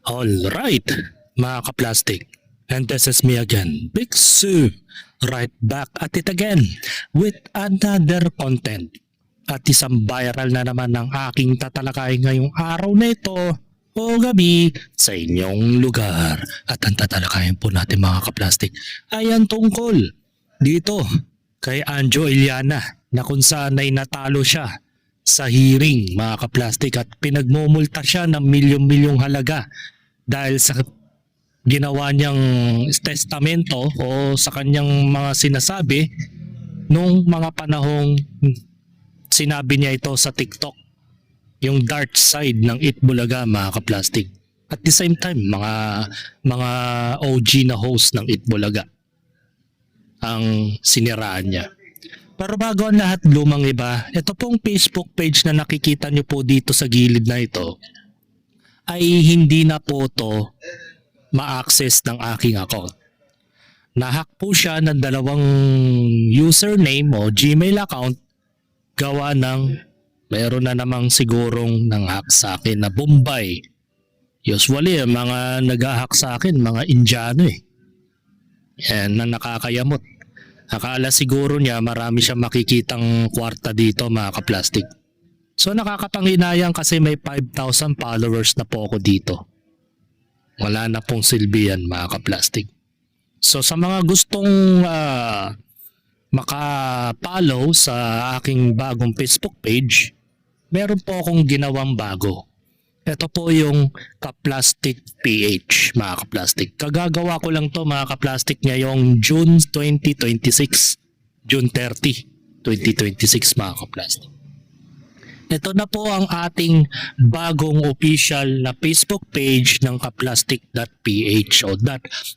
Alright, mga kaplastic. And this is me again, Big Sue. Right back at it again with another content. At isang viral na naman ng aking tatalakay ngayong araw na ito o gabi sa inyong lugar. At ang tatalakayin po natin mga kaplastic ay ang tungkol dito kay Anjo Iliana na kung saan ay natalo siya sa hearing mga kaplastic at pinagmumulta siya ng milyong-milyong halaga dahil sa ginawa niyang testamento o sa kanyang mga sinasabi nung mga panahong sinabi niya ito sa TikTok, yung dark side ng Itbulaga mga kaplastic. At the same time, mga OG na host ng Itbulaga ang siniraan niya. Pero bago ang lahat lumang iba, ito pong Facebook page na nakikita niyo po dito sa gilid na ito ay hindi na po to ma-access ng aking account. Nahack po siya ng dalawang username o Gmail account gawa ng mayroon na namang sigurong nang-hack sa akin na Bombay. Usually, mga nag-hack sa akin, mga Indiano eh. Yan na nakakayamot. Akala siguro niya marami siyang makikitang kwarta dito mga kaplastic. So nakakapanghinayang kasi may 5,000 followers na po ako dito. Wala na pong silbi yan mga kaplastic. So sa mga gustong maka-follow sa aking bagong Facebook page, meron po akong ginawang bago. Ito po yung Kaplastic PH mga kaplastic. Kagagawa ko lang to mga kaplastic ngayong June 2026. June 30, 2026 mga kaplastic. Ito na po ang ating bagong official na Facebook page ng kaplastic.ph o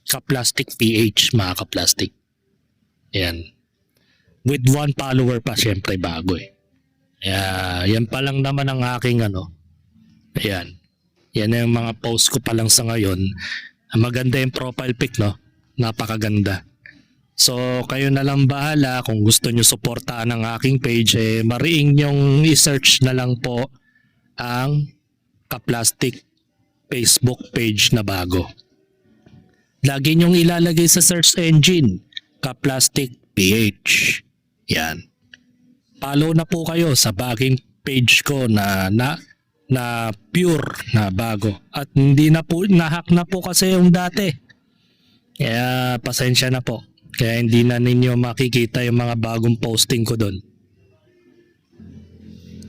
.kaplasticph mga kaplastic. Ayan. With 1 follower pa syempre bago eh. Yan pa lang naman ang aking Ayan. Yan yung mga post ko pa lang sa ngayon. Maganda yung profile pic no. Napakaganda. So kayo na lang bahala kung gusto nyo suportahan ang aking page mariing nyong i-search na lang po ang Kaplastic Facebook page na bago. Lagi nyong ilalagay sa search engine Kaplastic PH. Yan. Follow na po kayo sa baging page ko na pure na bago. At hindi na po nahack na po kasi yung dati. Kaya pasensya na po. Kaya hindi na ninyo makikita yung mga bagong posting ko doon.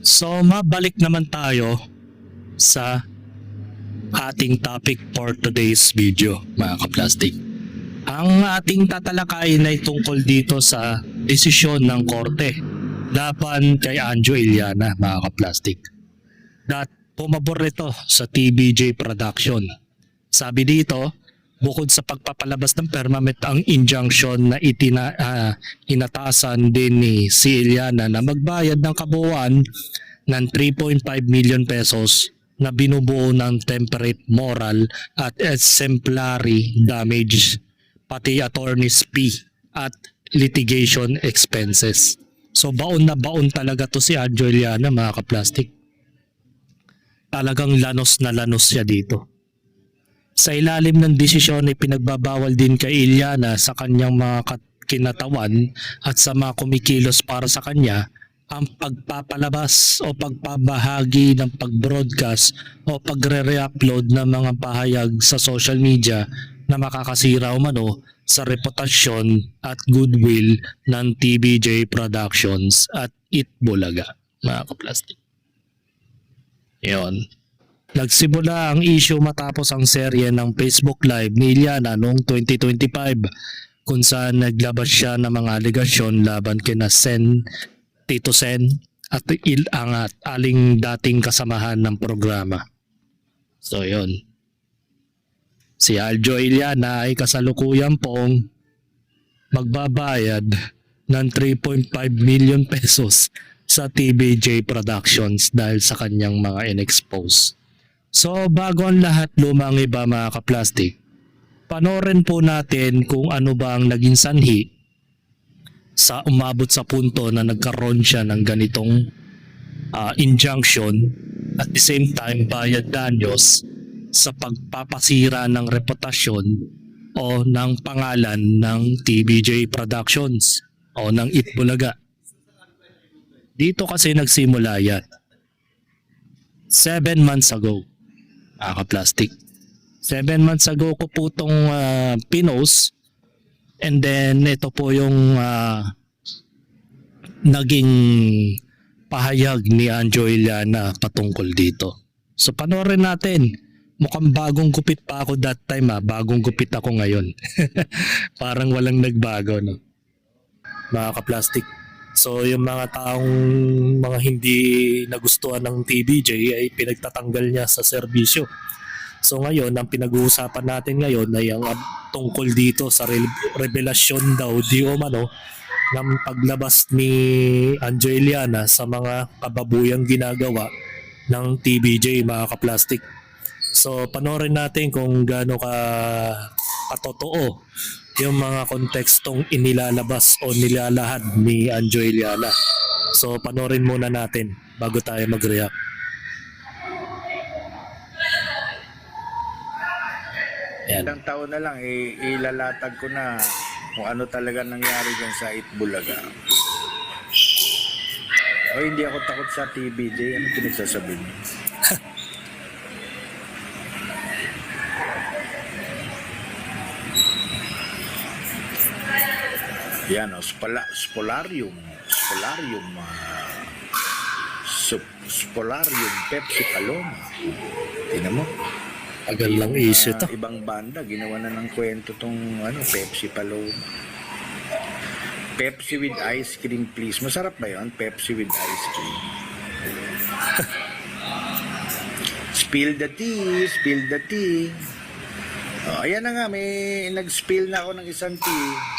So mabalik naman tayo sa ating topic for today's video mga kaplastic. Ang ating tatalakayin ay tungkol dito sa desisyon ng korte laban kay Anjo Iliana mga kaplastik. At pumabor ito sa TVJ Production. Sabi dito, bukod sa pagpapalabas ng permanent ang injunction na inatasan din ni si Iliana na magbayad ng kabuuan ng 3.5 million pesos na binubuo ng temperate moral at exemplary damage pati attorney's fee at litigation expenses. So baon na baon talaga to si Anjo Iliana mga kaplastik. Talagang lanos na lanos siya dito. Sa ilalim ng desisyon ay pinagbabawal din kay Iliana sa kanyang mga kinatawan at sa mga kumikilos para sa kanya ang pagpapalabas o pagpabahagi ng pag-broadcast o pagre-re-upload ng mga pahayag sa social media na makakasira umano sa reputasyon at goodwill ng TVJ Productions at Itbulaga mga kaplastik. Yon. Nagsimula ang issue matapos ang serye ng Facebook Live ni Iliana noong 2025 kung saan naglabas siya ng mga alegasyon laban kina Tito Sen at Ilangat, aling dating kasamahan ng programa. So yon. Si Anjo Iliana ay kasalukuyan pong magbabayad ng 3.5 million pesos sa TVJ Productions dahil sa kanyang mga in-expose. So bago ang lahat lumang iba mga kaplastik, panoorin po natin kung ano ba ang naging sanhi sa umabot sa punto na nagkaroon siya ng ganitong injunction at the same time bayad danyos sa pagpapasira ng reputasyon o ng pangalan ng TVJ Productions o ng Itbulaga. Dito kasi nagsimula yan. 7 months ago, plastic. 7 months ago ko po itong pinost, and then ito po yung naging pahayag ni Anjo Iliana patungkol dito. So panoorin natin. Mukhang bagong gupit pa ako that time bagong gupit ako ngayon. Parang walang nagbago, no? Mga ka-plastic. So yung mga taong mga hindi nagustuhan ng TVJ ay pinagtatanggal niya sa serbisyo. So ngayon, ang pinag-uusapan natin ngayon ay ang tungkol dito sa revelasyon daw di umano ng paglabas ni Anjo Iliana sa mga kababuyang ginagawa ng TVJ, mga ka-plastic. So panoorin natin kung gaano katotoo yung mga kontekstong inilalabas o nilalahad ni Anjo Iliana. So panoorin muna natin bago tayo mag-react. Yan. Ilang taon na lang, ilalatag ko na kung ano talaga nangyari dyan sa Itbulaga. O hindi ako takot sa TVJ, ano pinagsasabi niyo? Yan o, Spolarium, Pepsi Paloma. Tingnan mo. Agal lang issue to. Ibang banda, ginawa na ng kwento tong Pepsi Paloma. Pepsi with ice cream, please. Masarap ba yun? Pepsi with ice cream. Spill the tea, spill the tea. Oh, ayan na nga, may nag-spill na ako ng isang tea.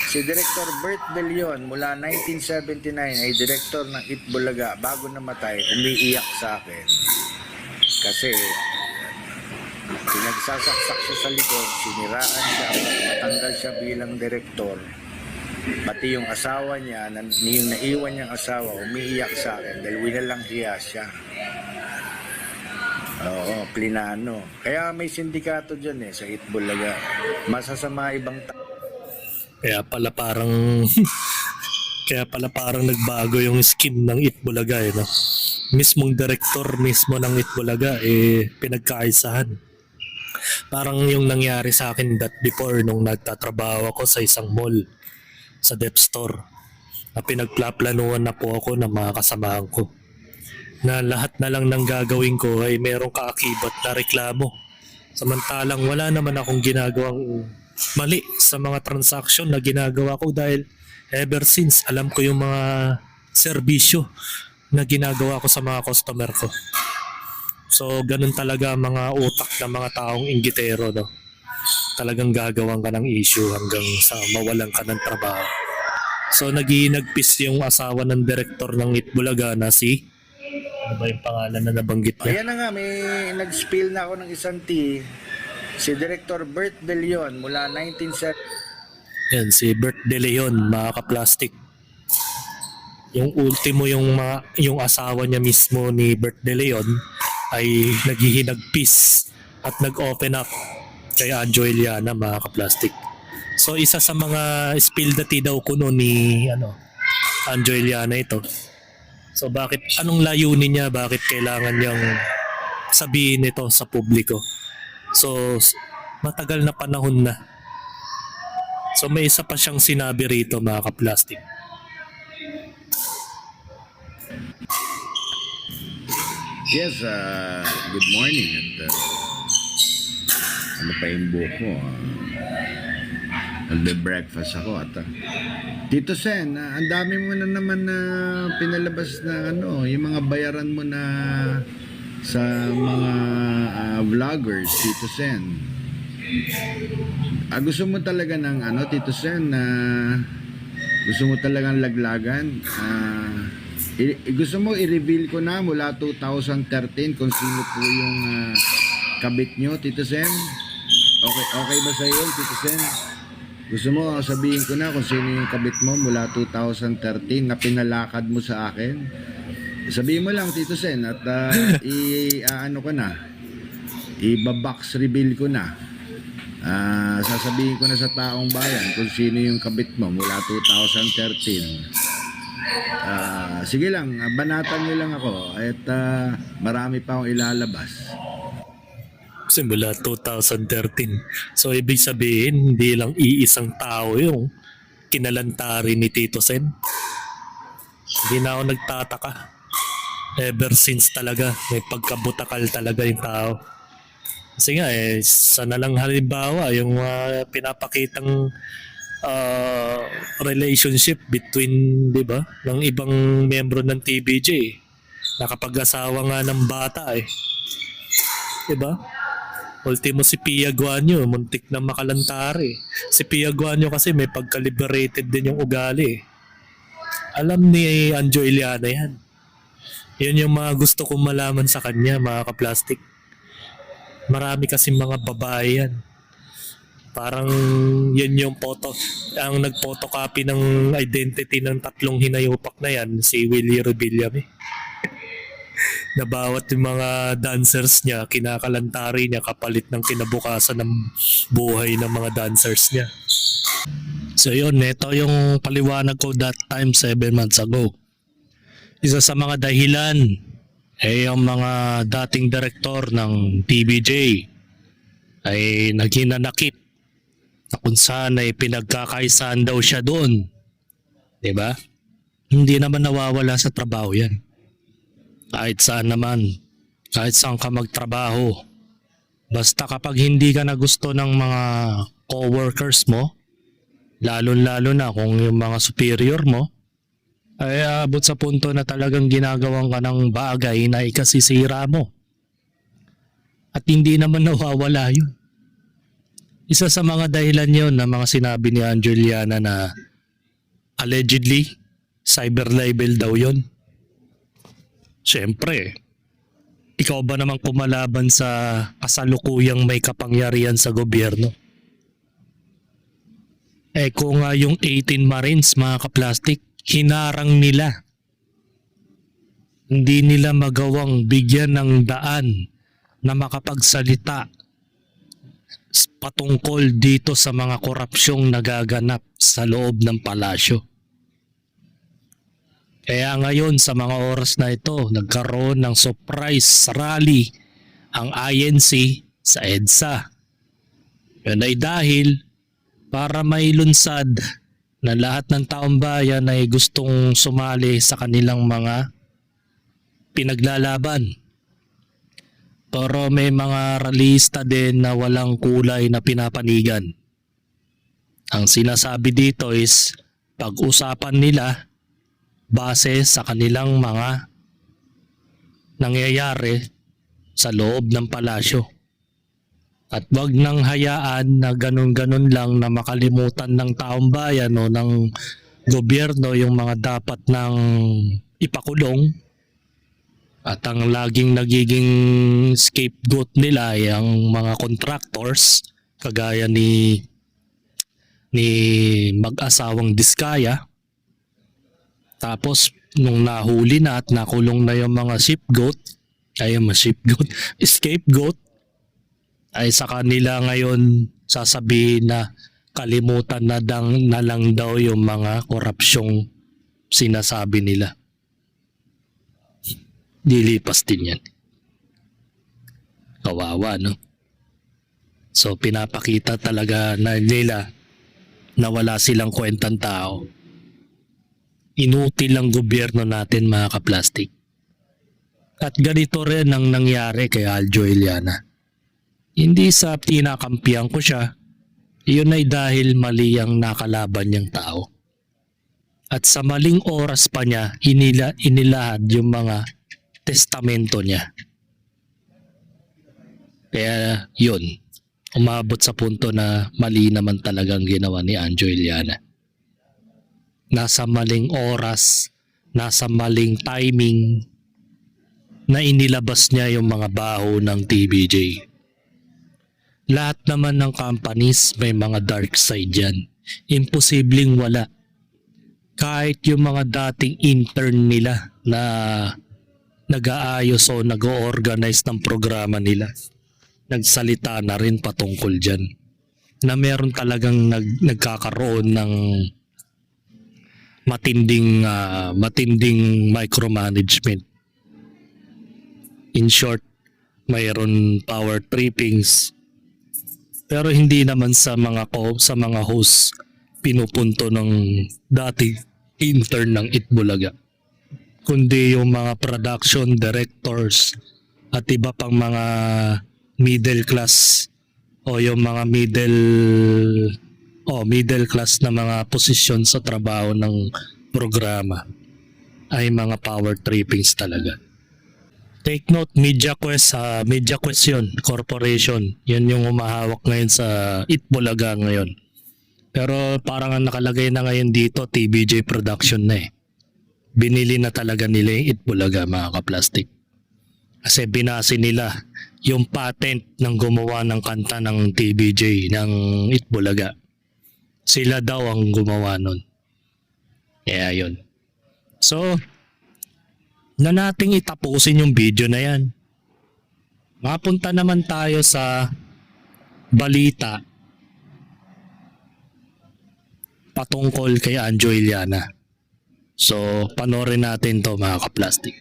Si Director Bert De Leon mula 1979 ay director ng Itbulaga. Bago namatay, umiiyak sa akin. Kasi pinagsasaksak siya sa likod, siniraan siya, matanggal siya bilang direktor. Pati yung asawa niya, yung naiwan niyang asawa, umiiyak sa akin dahil winalang hiya siya. Oo, plinano. Kaya may sindikato dyan sa Itbulaga. Masasama ibang Kaya pala parang nagbago yung scheme ng Itbulaga no? Mismong director mismo ng Itbulaga pinagkaisahan. Parang yung nangyari sa akin that before nung nagtatrabaho ako sa isang mall sa Dep Store na pinagplaplanuhan na po ako ng mga kasamahan ko na lahat na lang ng gagawin ko ay merong kaakibat na reklamo, samantalang wala naman akong ginagawang mali sa mga transaction na ginagawa ko dahil ever since alam ko yung mga serbisyo na ginagawa ko sa mga customer ko. So ganun talaga mga utak ng mga taong inggitero, no? Talagang gagawan ka ng issue hanggang sa mawalan ka ng trabaho. So nagpis yung asawa ng direktor ng Itbulaga na si ano ba yung pangalan na nabanggit niya? Ayan na nga, may nag-spill na ako ng isang tea. Si Director Bert De Leon mula 1970. Yan, si Bert De Leon, mga ka-plastic. Yung ultimo yung asawa niya mismo ni Bert De Leon ay naghihinagpis at nag-open up kay Anjo Iliana, mga ka-plastic. So isa sa mga spill the tea daw kuno ni Anjo Iliana ito. So anong layunin niya, bakit kailangan niyang sabihin ito sa publiko? So matagal na panahon na. So may isa pa siyang sinabi rito, mga ka-plastic. Yes, good morning. At ano pa yung buhok ko? Nagbe-breakfast ako at Tito Sen, ang dami mo na naman na pinalabas na yung mga bayaran mo na sa mga vloggers, Tito Sen. Gusto mo talaga ng Tito Sen, gusto mo talagang laglagan? Gusto mo i-reveal ko na mula 2013 kung sino po yung kabit nyo, Tito Sen? Okay ba sa iyo, Tito Sen? Gusto mo sabihin ko na kung sino yung kabit mo mula 2013 na pinalakad mo sa akin? Sabihin mo lang, Tito Sen, at ano ko na. iba-box reveal ko na. Sasabihin ko na sa taong bayan kung sino yung kabit mo mula 2013. Sige lang, banatan nyo lang ako at marami pa akong ilalabas. Simula 2013. So ibig sabihin, hindi lang iisang tao yung kinalantari ni Tito Sen. Hindi na ako nagtataka. Ever since talaga, may pagkabutakal talaga yung tao. Kasi nga sana lang halimbawa yung pinapakitang relationship between, di ba, ng ibang membro ng TBJ. Nakapag-asawa nga ng bata di ba? Ultimo si Pia Guanyo, muntik na makalantari. Si Pia Guanyo kasi may pagka-liberated din yung ugali. Alam ni Anjo Iliana yan. Yun yung mga gusto kong malaman sa kanya, mga kaplastik. Marami kasi mga babae yan. Parang yun yung photo, ang nag-photocopy ng identity ng tatlong hinayupak na yan, si Willie Rebillame. Na bawat yung mga dancers niya, kinakalantari niya kapalit ng kinabukasan ng buhay ng mga dancers niya. So yun, ito yung paliwanag ko that time 7 months ago. Isa sa mga dahilan yung mga dating direktor ng TBJ ay naghinanakit na kung saan ay pinagkakaisaan daw siya doon. Diba? Hindi naman nawawala sa trabaho yan. Kahit saan naman, kahit saan ka magtrabaho. Basta kapag hindi ka na gusto ng mga co-workers mo, lalo-lalo na kung yung mga superior mo, ay abot sa punto na talagang ginagawan ka ng bagay na ikasisira mo. At hindi naman nawawala yun. Isa sa mga dahilan yun na mga sinabi ni Angeliana na allegedly, cyber libel daw yun. Siyempre, ikaw ba naman kumalaban sa kasalukuyang may kapangyarihan sa gobyerno? Kung yung 18 Marines, mga kaplastik, hinarang nila. Hindi nila magawang bigyan ng daan na makapagsalita patungkol dito sa mga korupsyong nagaganap sa loob ng palasyo. Kaya ngayon sa mga oras na ito, nagkaroon ng surprise rally ang INC sa EDSA. Yun ay dahil para may lunsad na lahat ng taong bayan ay gustong sumali sa kanilang mga pinaglalaban. Pero may mga ralista din na walang kulay na pinapanigan. Ang sinasabi dito is pag-usapan nila base sa kanilang mga nangyayari sa loob ng palasyo. At wag nang hayaan na ganun-ganun lang na makalimutan ng taong bayan o ng gobyerno yung mga dapat nang ipakulong. At ang laging nagiging scapegoat nila ay ang mga contractors kagaya ni mag-asawang Diskaya. Tapos nung nahuli na at nakulong na yung mga scapegoat, ay sa kanila ngayon sasabihin na kalimutan na lang daw yung mga korupsyong sinasabi nila. Dilipas din yan. Kawawa, no? So pinapakita talaga na nila na wala silang kwentang tao. Inutil ang gobyerno natin, mga kaplastik. At ganito rin ang nangyari kay Aljo Iliana. Hindi sa tinakampihan ko siya, iyon ay dahil mali ang nakalaban niyang tao. At sa maling oras pa niya, inilahad yung mga testamento niya. Kaya yun, umabot sa punto na mali naman talagang ginawa ni Anjo Iliana. Nasa maling oras, nasa maling timing na inilabas niya yung mga baho ng TBJ. Lahat naman ng companies may mga dark side yan. Imposibleng wala. Kahit yung mga dating intern nila na nag-aayos o nag-organize ng programa nila. nagsalita na rin patungkol dyan. Na meron talagang nagkakaroon ng matinding micromanagement. In short, mayroon power trippings. Pero hindi naman sa mga host pinupunto ng dati intern ng Itbulaga, kundi yung mga production directors at iba pang mga middle class o yung mga middle class na mga posisyon sa trabaho ng programa ay mga power trippings talaga. Take note, MediaQuest yun, corporation. Yan yung umahawak ngayon sa Itbulaga ngayon. Pero parang ang nakalagay na ngayon dito, TBJ Production na eh. Binili na talaga nila yung Itbulaga, mga kaplastik. Kasi binasi nila yung patent ng gumawa ng kanta ng TBJ, ng Itbulaga. Sila daw ang gumawa nun. Kaya yun. So, na nating itapusin yung video na yan. Mapunta naman tayo sa balita patungkol kay Anjo Iliana. So, panoorin natin to mga kaplastik.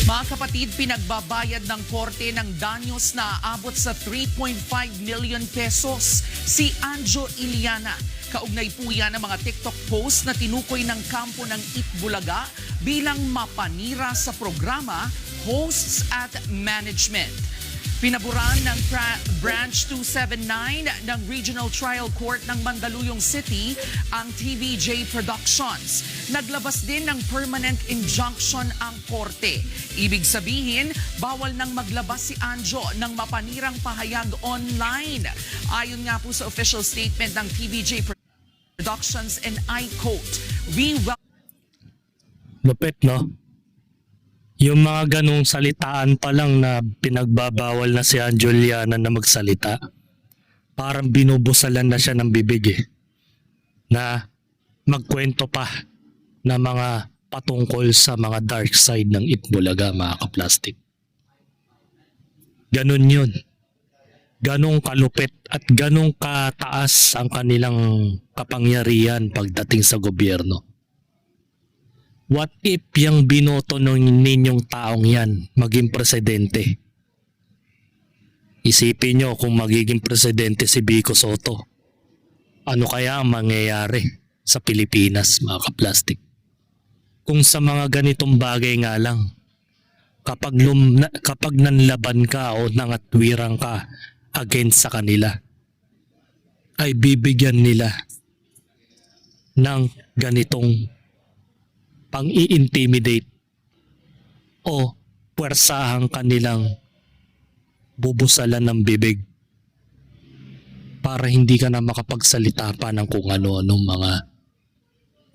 Mga kapatid, pinagbabayad ng korte ng danyos na aabot sa 3.5 million pesos si Anjo Iliana. Kaugnay po yan ng mga TikTok post na tinukoy ng kampo ng Itbulaga bilang mapanira sa programa, hosts at management. Pinaburan ng Branch 279 ng Regional Trial Court ng Mandaluyong City ang TVJ Productions. Naglabas din ng permanent injunction ang korte. Ibig sabihin, bawal nang maglabas si Anjo ng mapanirang pahayag online. Ayon nga po sa official statement ng TVJ Productions, and I quote, "We Lupit, no? Yung mga ganong salitaan pa lang na pinagbabawal na si Anjo Iliana na magsalita, parang binubusalan na siya ng bibig eh. Na magkwento pa na mga patungkol sa mga dark side ng Itbulaga, mga kaplastik. Ganon yun. Ganong kalupit at ganong kataas ang kanilang kapangyarihan pagdating sa gobyerno. What if yung binoto ninyong taong yan maging presidente? Isipin nyo kung magiging presidente si Vico Soto. Ano kaya ang mangyayari sa Pilipinas, mga kaplastik? Kung sa mga ganitong bagay nga lang, kapag nanlaban ka o nangatwirang ka against sa kanila, ay bibigyan nila ng ganitong pang-i-intimidate o puwersahang kanilang bubusalan ng bibig para hindi ka na makapagsalita pa ng kung ano-anong mga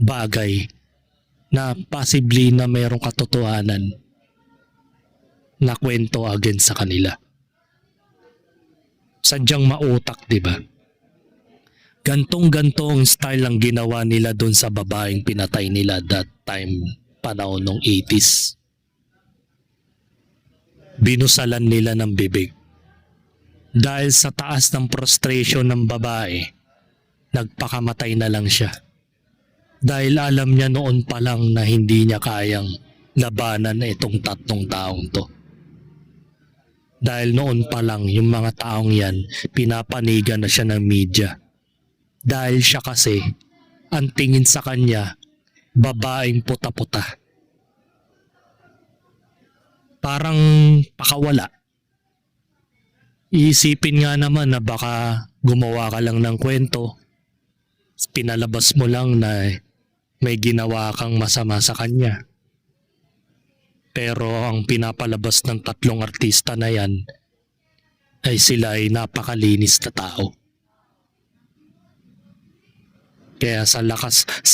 bagay na possibly na mayroong katotohanan na kwento against sa kanila. Sadyang mautak, di ba? Gantong-gantong style ang ginawa nila doon sa babaeng pinatay nila that time, panahon ng 80s. Binusalan nila ng bibig. Dahil sa taas ng frustration ng babae, nagpakamatay na lang siya. Dahil alam niya noon pa lang na hindi niya kayang labanan itong tatlong taong to. Dahil noon pa lang yung mga taong yan, pinapanigan na siya ng media. Dahil siya kasi, ang tingin sa kanya, babaeng puta-puta. Parang pakawala. Iisipin nga naman na baka gumawa ka lang ng kwento, pinalabas mo lang na may ginawa kang masama sa kanya. Pero ang pinapalabas ng tatlong artista na yan ay sila ay napakalinis na tao. Kaya sa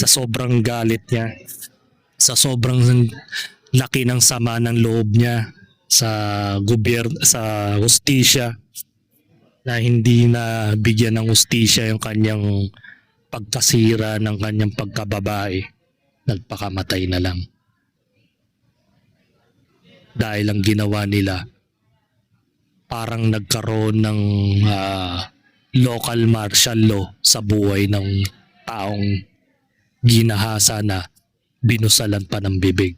sobrang galit niya, sa sobrang laki ng sama ng loob niya sa gobyerno, sa hustisya, na hindi na bigyan ng hustisya yung kanyang pagkasira ng kanyang pagkababae, nagpakamatay na lang. Dahil ang ginawa nila parang nagkaroon ng local martial law sa buhay ng taong ginahasa na binusalan pa ng bibig.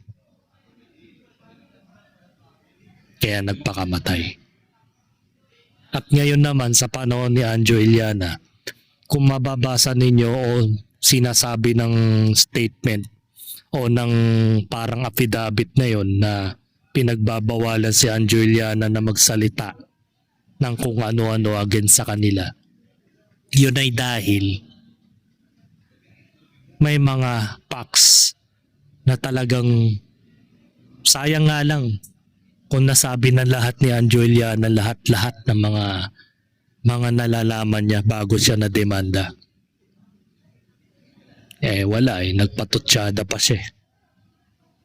Kaya nagpakamatay. At ngayon naman sa panahon ni Anjo Iliana, kung mababasa ninyo o sinasabi ng statement o ng parang affidavit na yon na pinagbabawalan si Anjo Iliana na magsalita ng kung ano-ano against sa kanila, yun ay dahil may mga facts na talagang sayang nga lang kung nasabi na lahat ni Anjo Iliana, lahat-lahat ng mga nalalaman niya bago siya na demanda. Wala nagpatutsyada pa siya.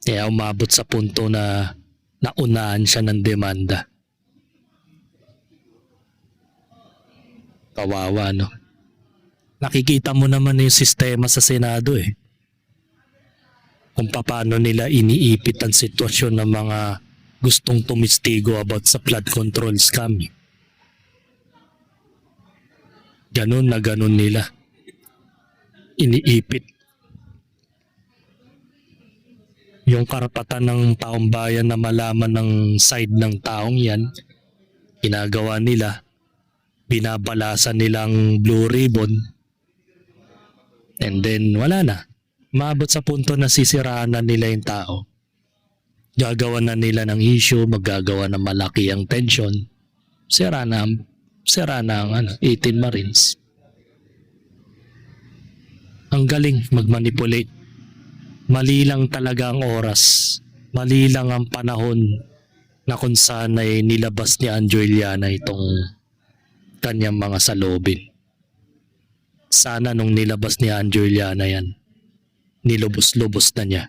Kaya umabot sa punto na naunahan siya ng demanda. Kawawa, no? Nakikita mo naman yung sistema sa Senado kung paano nila iniipit ang sitwasyon ng mga gustong tumistigo about sa flood control scam. Ganun na ganun nila. Iniipit. Yung karapatan ng taong bayan na malaman ng side ng taong yan, ginagawa nila, binabalasan nilang blue ribbon, and then wala na. Maabot sa punto na sisiraan na nila yung tao. Gagawa na nila ng issue, maggagawa ng malaki ang tension. Sira na ang 18 Marines. Ang galing magmanipulate. Mali lang talaga ang oras. Mali lang ang panahon na kung saan ay nilabas ni Anjo Iliana itong kanyang mga salobin. Sana nung nilabas ni Anjo Iliana yan, nilubos-lubos na niya.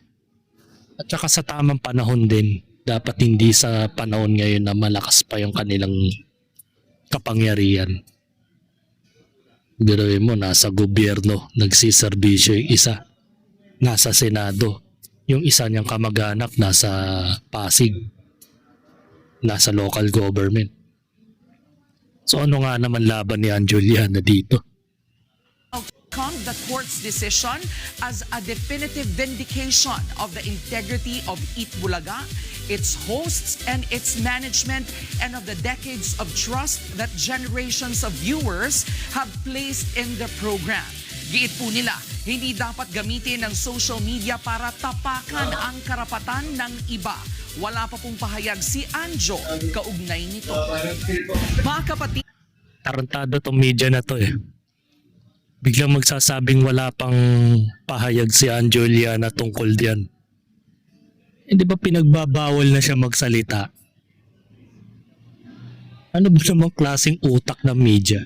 At saka sa tamang panahon din, dapat hindi sa panahon ngayon na malakas pa yung kanilang kapangyarihan. Biruin mo, nasa gobyerno, nagsiservisyo yung isa. Nasa Senado, yung isa niyang kamag-anak nasa Pasig. Nasa local government. So ano nga naman laban ni Anjo Iliana dito? The court's decision as a definitive vindication of the integrity of Eat Bulaga, its hosts and its management, and of the decades of trust that generations of viewers have placed in the program. Giit po nila, hindi dapat gamitin ng social media para tapakan ang karapatan ng iba. Wala pa pong pahayag si Anjo kaugnay nito. Mga kapatid, Tarantado tong media na to Biglang magsasabing wala pang pahayag si Anjo Iliana tungkol diyan. Hindi ba pinagbabawal na siya magsalita? Ano ba namang klaseng utak ng media?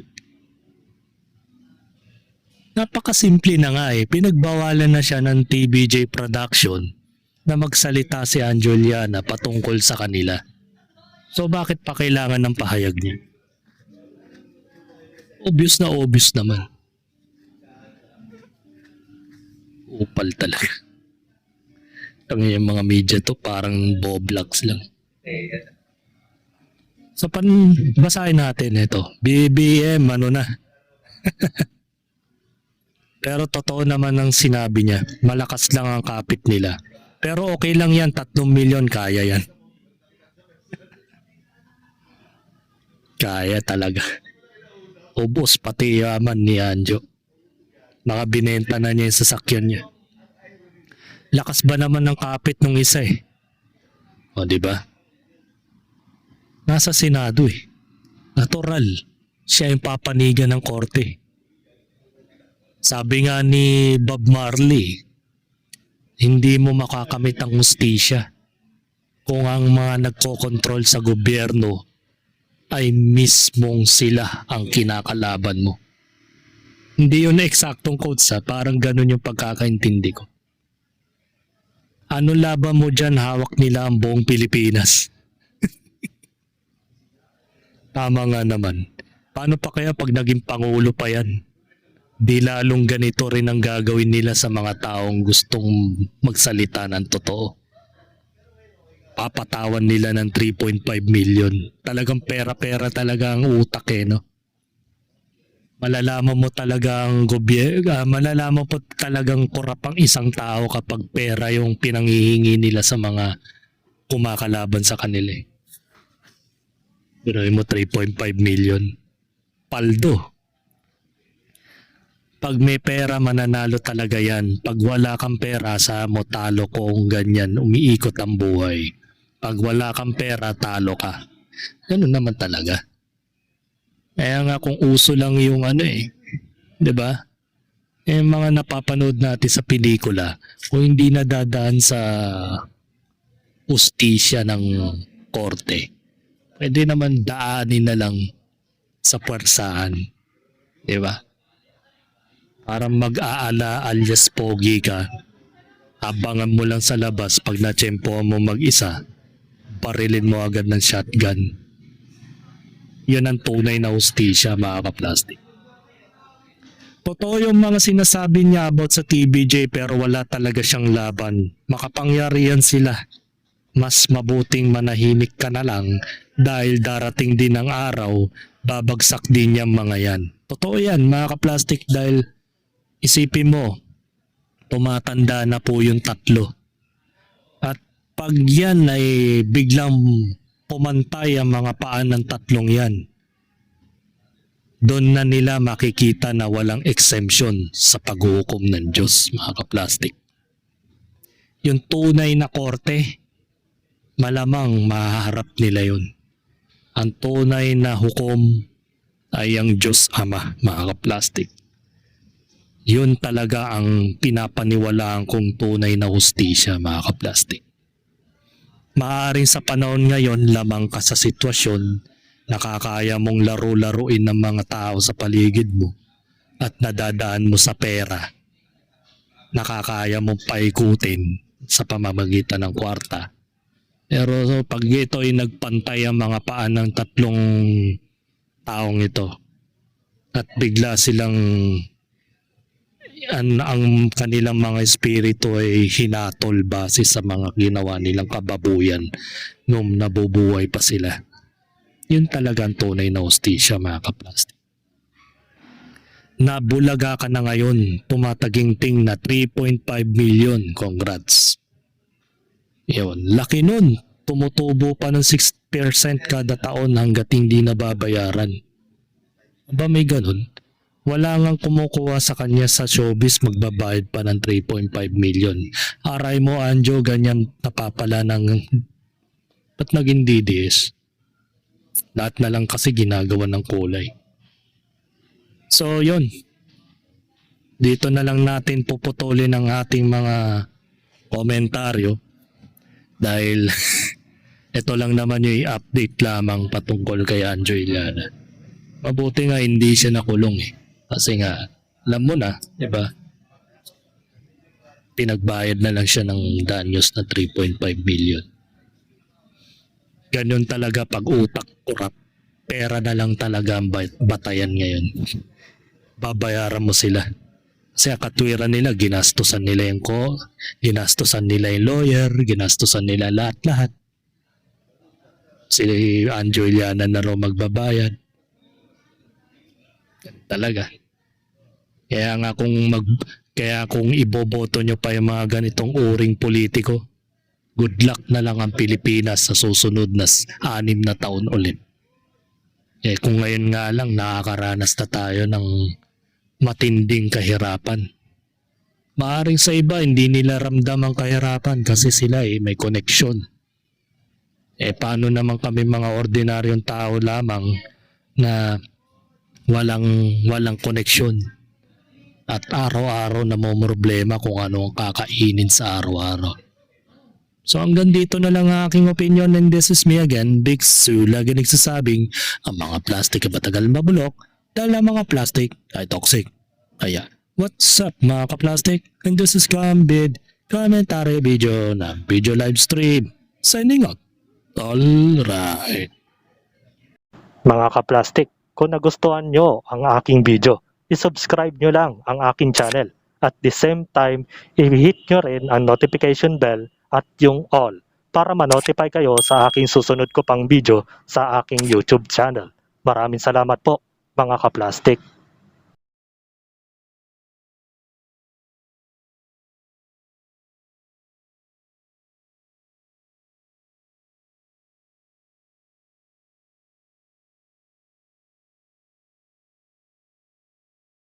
Napakasimple na nga pinagbawalan na siya ng TVJ Production na magsalita si Anjo Iliana patungkol sa kanila. So bakit pa kailangan ng pahayag niya? Obvious na obvious naman. Upal talaga. Tangin yung mga media to parang boblags lang. So basahin natin ito. BBM ano na. Pero totoo naman ang sinabi niya. Malakas lang ang kapit nila. Pero okay lang yan. 3 milyon kaya yan. Kaya talaga. Ubos pati yaman ni Anjo. Mga binenta na niya yung sasakyan niya. Lakas ba naman ng kapit nung isa O di ba? Nasa Senado Natural. Siya yung papanigan ng korte. Sabi nga ni Bob Marley, hindi mo makakamit ang hustisya kung ang mga nagkokontrol sa gobyerno ay mismong sila ang kinakalaban mo. Hindi yun na eksaktong quotes parang ganun yung pagkakaintindi ko. Ano laban mo dyan, hawak nila ang buong Pilipinas. Tama nga naman. Paano pa kaya pag naging pangulo pa yan? Di lalong ganito rin ang gagawin nila sa mga taong gustong magsalita ng totoo. papatawan nila ng 3.5 million. Talagang pera-pera talaga ang utak no? Malalaman mo talagang malalaman mo talagang korap ang isang tao kapag pera yung pinanghihingi nila sa mga kumakalaban sa kanila. Pero mo 3.5 million. Paldo. Pag may pera, mananalo talaga yan. Pag wala kang pera, sa mo talo kung ganyan. Umiikot ang buhay. Pag wala kang pera, talo ka. Ganun naman talaga. Kaya nga kung uso lang yung 'di ba? Mga napapanood natin sa pelikula, kung hindi nadadaan sa ustisya ng korte, pwede naman daanin na lang sa puwersahan. 'Di ba? Para mag-aala alias pogi ka, abangan mo lang sa labas pag na-tsempo mo mag-isa, barilin mo agad ng shotgun. Yun ang tunay na hustisya, mga kaplastik. Totoo yung mga sinasabi niya about sa TVJ pero wala talaga siyang laban. Makapangyarihan sila. Mas mabuting manahimik ka na lang dahil darating din ang araw, babagsak din yung mga yan. Totoo yan, mga kaplastik, dahil isipin mo, tumatanda na po yung tatlo. At pag yan ay biglang pumantay ang mga paan ng tatlong yan, doon na nila makikita na walang exemption sa paghuhukom ng Diyos, mga kaplastik. Yung tunay na korte, malamang mahaharap nila yun. Ang tunay na hukom ay ang Diyos Ama, mga kaplastik. Yun talaga ang pinapaniwalaan kong tunay na hustisya, mga kaplastik. Maaaring sa panahon ngayon lamang ka sa sitwasyon nakakaya mong laro-laruin ng mga tao sa paligid mo at nadadaan mo sa pera. Nakakaya mong paikutin sa pamamagitan ng kwarta. Pero pag ito ay nagpantay ang mga paan ng tatlong taong ito at bigla silang ang kanilang mga espiritu ay hinatol base sa mga ginawa nilang kababuyan nung nabubuhay pa sila. Yun talagang tunay na hustisya, mga kaplastik. Nabulaga ka na ngayon, tumataginting na 3.5 million. Congrats. Yun, laki nun. Tumutubo pa ng 6% kada taon hanggat hindi nababayaran. Aba may ganun? Wala ngang kumukuha sa kanya sa showbiz, magbabayad pa ng 3.5 million. Aray mo, Anjo, ganyan napapala ng... Ba't naging DDS? Lahat na lang kasi ginagawa ng kulay. So, yun. Dito na lang natin puputulin ang ating mga komentaryo. Dahil ito lang naman yung update lamang patungkol kay Anjo Iliana. Mabuti nga hindi siya nakulong Kasi nga, alam mo na, di ba? Pinagbayad na lang siya ng danyos na 3.5 million. Ganun talaga pag utak kurap. Pera na lang talaga ang batayan ngayon. Babayaran mo sila. Kasi katwiran nila, ginastusan nila ginastusan nila yung lawyer, ginastusan nila lahat-lahat. Si Anjo Iliana na raw magbabayad. Ganun talaga. Kaya kung iboboto nyo pa yung mga ganitong uring politiko, good luck na lang ang Pilipinas sa susunod na 6 na taon ulit. Kung ngayon nga lang nakakaranas na tayo ng matinding kahirapan. Maaring sa iba hindi nila ramdam ang kahirapan kasi sila may koneksyon. Paano naman kami mga ordinaryong tao lamang na walang koneksyon? At araw-araw na mo problema kung ano ang kakainin sa araw-araw. So hanggang dito na lang ang aking opinion, and this is me again, Big Sue, lagi nagsasabing ang mga plastic ay matagal mabulok dahil ang mga plastic ay toxic. Kaya, what's up mga ka-plastic? And this is Gambid, commentary video na video live stream. Signing out. Alright. Mga ka-plastic, kung nagustuhan nyo ang aking video, i-subscribe nyo lang ang aking channel. At the same time, i-hit nyo rin ang notification bell at yung all para ma-notify kayo sa aking susunod ko pang video sa aking YouTube channel. Maraming salamat po mga kaplastik.